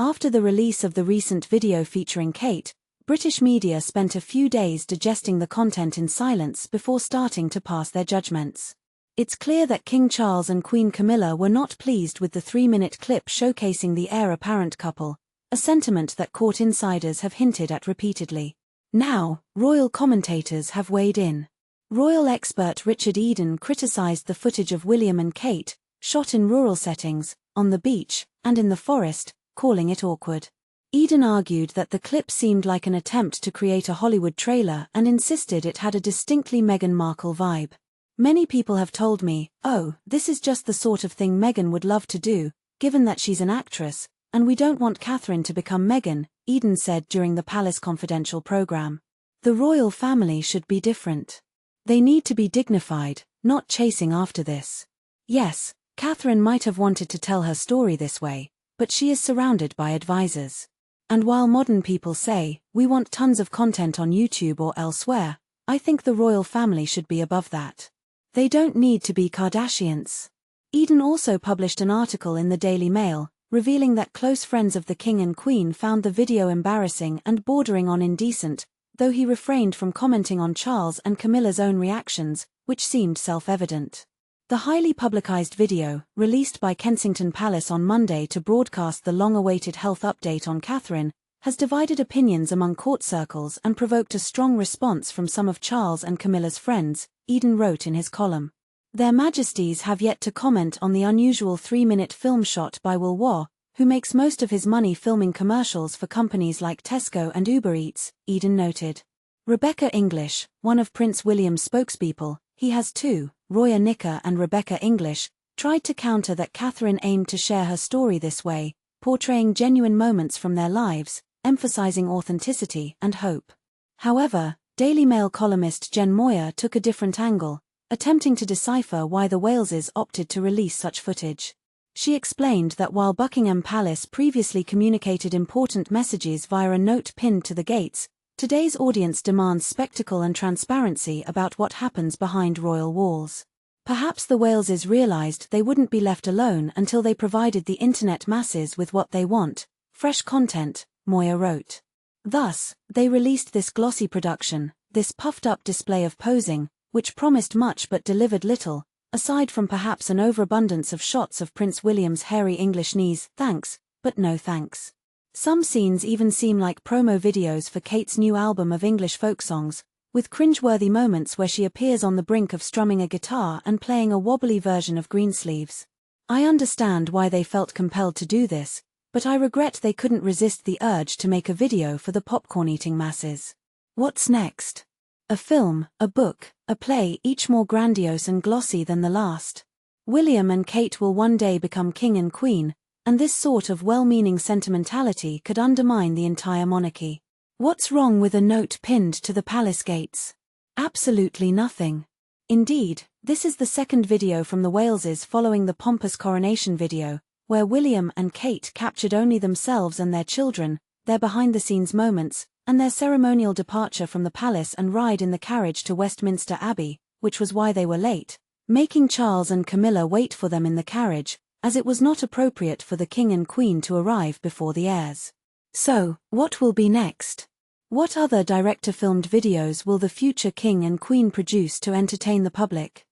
After the release of the recent video featuring Kate, British media spent a few days digesting the content in silence before starting to pass their judgments. It's clear that King Charles and Queen Camilla were not pleased with the 3-minute clip showcasing the heir-apparent couple, a sentiment that court insiders have hinted at repeatedly. Now, royal commentators have weighed in. Royal expert Richard Eden criticized the footage of William and Kate, shot in rural settings, on the beach, and in the forest, calling it awkward. Eden argued that the clip seemed like an attempt to create a Hollywood trailer and insisted it had a distinctly Meghan Markle vibe. Many people have told me, "Oh, this is just the sort of thing Meghan would love to do, given that she's an actress, and we don't want Catherine to become Meghan," Eden said during the Palace Confidential program. The royal family should be different. They need to be dignified, not chasing after this. Yes, Catherine might have wanted to tell her story this way, but she is surrounded by advisors. And while modern people say, we want tons of content on YouTube or elsewhere, I think the royal family should be above that. They don't need to be Kardashians. Eden also published an article in the Daily Mail, revealing that close friends of the King and Queen found the video embarrassing and bordering on indecent, though he refrained from commenting on Charles and Camilla's own reactions, which seemed self-evident. The highly publicized video, released by Kensington Palace on Monday to broadcast the long-awaited health update on Catherine, has divided opinions among court circles and provoked a strong response from some of Charles and Camilla's friends, Eden wrote in his column. Their Majesties have yet to comment on the unusual 3-minute film shot by Will Waugh, who makes most of his money filming commercials for companies like Tesco and Uber Eats, Eden noted. Rebecca English, one of Prince William's spokespeople, he has two, Roya Nicker and Rebecca English, tried to counter that Catherine aimed to share her story this way, portraying genuine moments from their lives, emphasizing authenticity and hope. However, Daily Mail columnist Jen Moyer took a different angle, attempting to decipher why the Waleses opted to release such footage. She explained that while Buckingham Palace previously communicated important messages via a note pinned to the gates, today's audience demands spectacle and transparency about what happens behind royal walls. Perhaps the Waleses realized they wouldn't be left alone until they provided the internet masses with what they want, fresh content, Moyer wrote. Thus, they released this glossy production, this puffed-up display of posing, which promised much but delivered little, aside from perhaps an overabundance of shots of Prince William's hairy English knees, thanks, but no thanks. Some scenes even seem like promo videos for Kate's new album of English folk songs, with cringe-worthy moments where she appears on the brink of strumming a guitar and playing a wobbly version of Greensleeves. I understand why they felt compelled to do this, but I regret they couldn't resist the urge to make a video for the popcorn-eating masses. What's next? A film, a book, a play, each more grandiose and glossy than the last. William and Kate will one day become king and queen, and this sort of well-meaning sentimentality could undermine the entire monarchy. What's wrong with a note pinned to the palace gates? Absolutely nothing. Indeed, this is the second video from the Waleses following the pompous coronation video, where William and Kate captured only themselves and their children, their behind-the-scenes moments, and their ceremonial departure from the palace and ride in the carriage to Westminster Abbey, which was why they were late, making Charles and Camilla wait for them in the carriage, as it was not appropriate for the king and queen to arrive before the heirs. So, what will be next? What other director-filmed videos will the future king and queen produce to entertain the public?